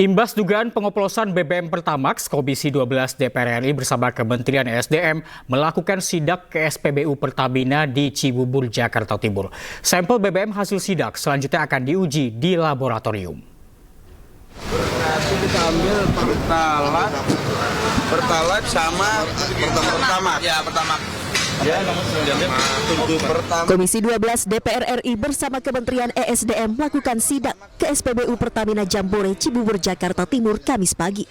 Imbas dugaan pengoplosan BBM Pertamax, Komisi 12 DPR RI bersama Kementerian ESDM melakukan sidak ke SPBU Pertamina di Cibubur, Jakarta Timur. Sampel BBM hasil sidak selanjutnya akan diuji di laboratorium. Kita ambil Pertalite sama Pertamax. Ya, Pertamax. Komisi 12 DPR RI bersama Kementerian ESDM melakukan sidak ke SPBU Pertamina Jambore, Cibubur, Jakarta Timur, Kamis pagi.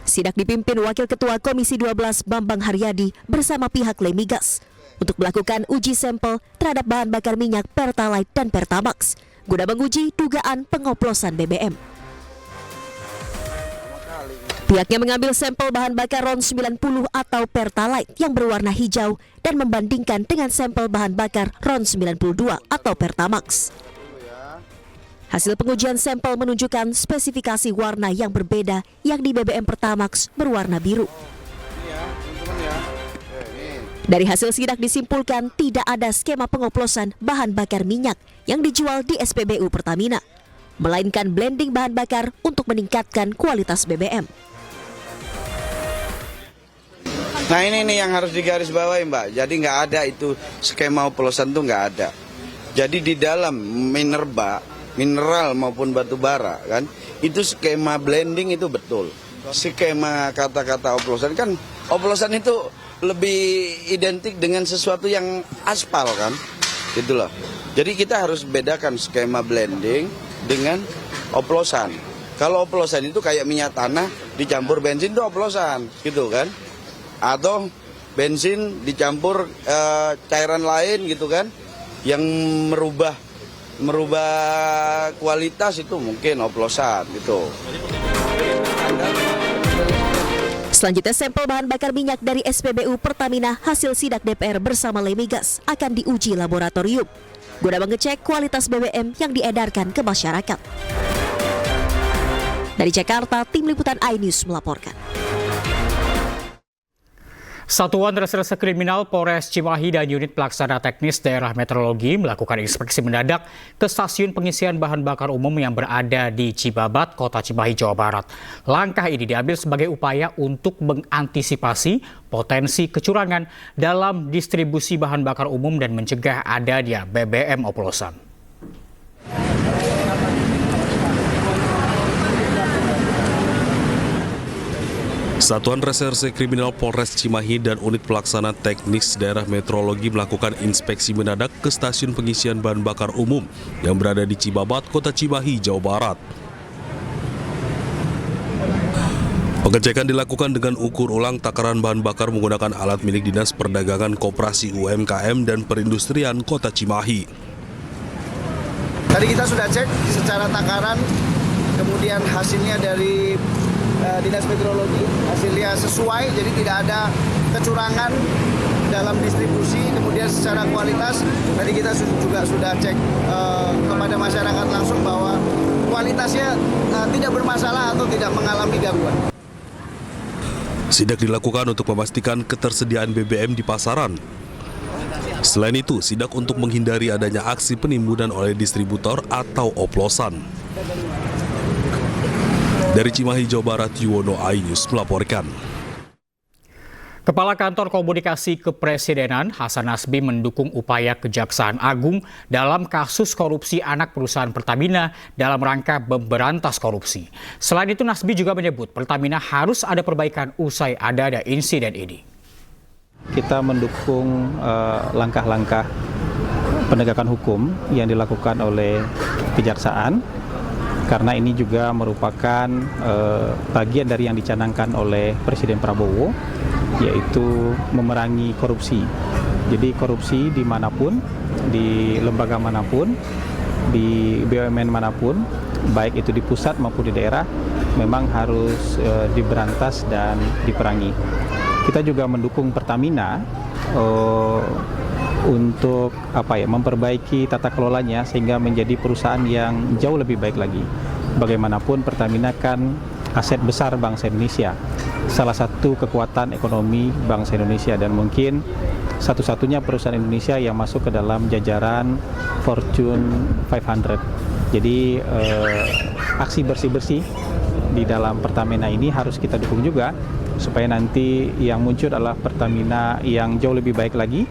Sidak dipimpin Wakil Ketua Komisi 12 Bambang Haryadi bersama pihak Lemigas untuk melakukan uji sampel terhadap bahan bakar minyak Pertalite dan Pertamax guna menguji dugaan pengoplosan BBM. Pihaknya mengambil sampel bahan bakar RON 90 atau Pertalite yang berwarna hijau dan membandingkan dengan sampel bahan bakar RON 92 atau Pertamax. Hasil pengujian sampel menunjukkan spesifikasi warna yang berbeda, yakni BBM Pertamax berwarna biru. Dari hasil sidak disimpulkan tidak ada skema pengoplosan bahan bakar minyak yang dijual di SPBU Pertamina, melainkan blending bahan bakar untuk meningkatkan kualitas BBM. Nah ini nih yang harus digarisbawahi Mbak, jadi nggak ada itu skema oplosan tuh nggak ada. Jadi di dalam mineral maupun batu bara kan, itu skema blending itu betul. Skema kata-kata oplosan kan, oplosan itu lebih identik dengan sesuatu yang aspal kan, gitu loh. Jadi kita harus bedakan skema blending dengan oplosan. Kalau oplosan itu kayak minyak tanah dicampur bensin itu oplosan, gitu kan. Atau bensin dicampur cairan lain gitu kan, yang merubah kualitas itu mungkin oplosan gitu. Selanjutnya sampel bahan bakar minyak dari SPBU Pertamina hasil sidak DPR bersama Lemigas akan diuji laboratorium guna mengecek kualitas BBM yang diedarkan ke masyarakat. Dari Jakarta, Tim Liputan iNews melaporkan. Satuan Reserse Kriminal Polres Cimahi dan Unit Pelaksana Teknis Daerah Meteorologi melakukan inspeksi mendadak ke stasiun pengisian bahan bakar umum yang berada di Cibabat, Kota Cimahi, Jawa Barat. Langkah ini diambil sebagai upaya untuk mengantisipasi potensi kecurangan dalam distribusi bahan bakar umum dan mencegah adanya BBM oplosan. Satuan Reserse Kriminal Polres Cimahi dan Unit Pelaksana Teknis Daerah Meteorologi melakukan inspeksi mendadak ke stasiun pengisian bahan bakar umum yang berada di Cibabat, Kota Cimahi, Jawa Barat. Pengecekan dilakukan dengan ukur ulang takaran bahan bakar menggunakan alat milik Dinas Perdagangan Koperasi UMKM dan Perindustrian Kota Cimahi. Tadi kita sudah cek secara takaran, kemudian hasilnya dari Dinas Meteorologi, hasilnya sesuai, jadi tidak ada kecurangan dalam distribusi. Kemudian secara kualitas, tadi kita juga sudah cek kepada masyarakat langsung bahwa kualitasnya tidak bermasalah atau tidak mengalami gangguan. Sidak dilakukan untuk memastikan ketersediaan BBM di pasaran. Selain itu, sidak untuk menghindari adanya aksi penimbunan oleh distributor atau oplosan. Dari Cimahi, Jawa Barat, Yuwono, iNews melaporkan. Kepala Kantor Komunikasi Kepresidenan Hasan Nasbi mendukung upaya Kejaksaan Agung dalam kasus korupsi anak perusahaan Pertamina dalam rangka memberantas korupsi. Selain itu, Nasbi juga menyebut Pertamina harus ada perbaikan usai ada insiden ini. Kita mendukung langkah-langkah penegakan hukum yang dilakukan oleh Kejaksaan, karena ini juga merupakan bagian dari yang dicanangkan oleh Presiden Prabowo, yaitu memerangi korupsi. Jadi korupsi dimanapun, di lembaga manapun, di BUMN manapun, baik itu di pusat maupun di daerah, memang harus diberantas dan diperangi. Kita juga mendukung Pertamina untuk memperbaiki tata kelolanya sehingga menjadi perusahaan yang jauh lebih baik lagi. Bagaimanapun Pertamina kan aset besar bangsa Indonesia, salah satu kekuatan ekonomi bangsa Indonesia, dan mungkin satu-satunya perusahaan Indonesia yang masuk ke dalam jajaran Fortune 500. Jadi aksi bersih-bersih di dalam Pertamina ini harus kita dukung juga, supaya nanti yang muncul adalah Pertamina yang jauh lebih baik lagi,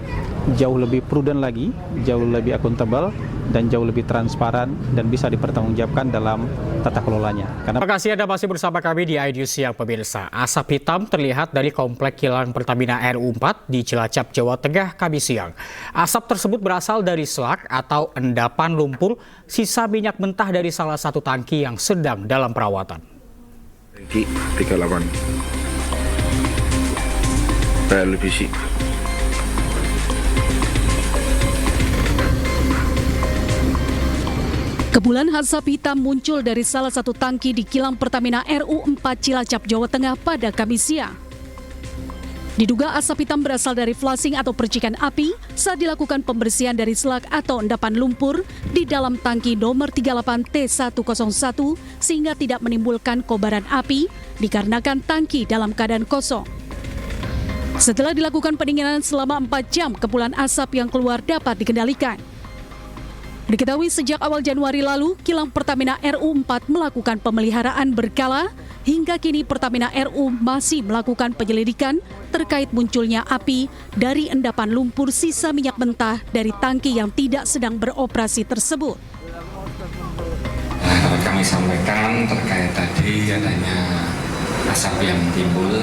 jauh lebih prudent lagi, jauh lebih akuntabel, dan jauh lebih transparan dan bisa dipertanggungjawabkan dalam tata kelolanya. Terima kasih Anda masih bersama kami di iNews Siang pemirsa. Asap hitam terlihat dari komplek kilang Pertamina RU4 di Cilacap, Jawa Tengah, Kamis siang. Asap tersebut berasal dari slag atau endapan lumpur sisa minyak mentah dari salah satu tangki yang sedang dalam perawatan. Tangki 38 televisi. Kepulan asap hitam muncul dari salah satu tangki di kilang Pertamina RU4 Cilacap, Jawa Tengah pada Kamis siang. Diduga asap hitam berasal dari flasing atau percikan api saat dilakukan pembersihan dari slag atau endapan lumpur di dalam tangki nomor 38 T101 sehingga tidak menimbulkan kobaran api dikarenakan tangki dalam keadaan kosong. Setelah dilakukan pendinginan selama 4 jam, kepulan asap yang keluar dapat dikendalikan. Diketahui sejak awal Januari lalu, kilang Pertamina RU4 melakukan pemeliharaan berkala. Hingga kini Pertamina RU masih melakukan penyelidikan terkait munculnya api dari endapan lumpur sisa minyak mentah dari tangki yang tidak sedang beroperasi tersebut. Dapat kami sampaikan terkait tadi adanya asap yang timbul.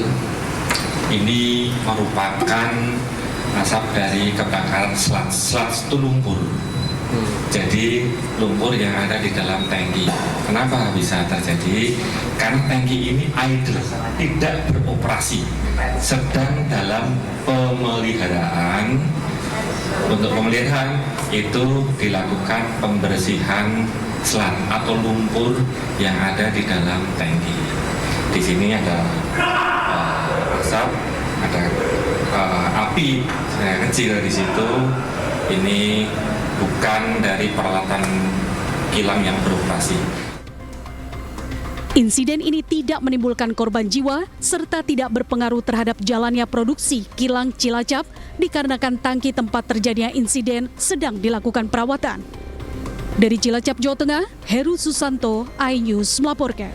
Ini merupakan asap dari kebakaran slat itu lumpur. Jadi lumpur yang ada di dalam tangki. Kenapa bisa terjadi? Karena tangki ini idle, tidak beroperasi, sedang dalam pemeliharaan. Untuk pemeliharaan itu dilakukan pembersihan slat atau lumpur yang ada di dalam tangki. Di sini ada asap, ada api kecil di situ. Ini bukan dari peralatan kilang yang beroperasi. Insiden ini tidak menimbulkan korban jiwa serta tidak berpengaruh terhadap jalannya produksi kilang Cilacap dikarenakan tangki tempat terjadinya insiden sedang dilakukan perawatan. Dari Cilacap, Jawa Tengah, Heru Susanto, iNews melaporkan.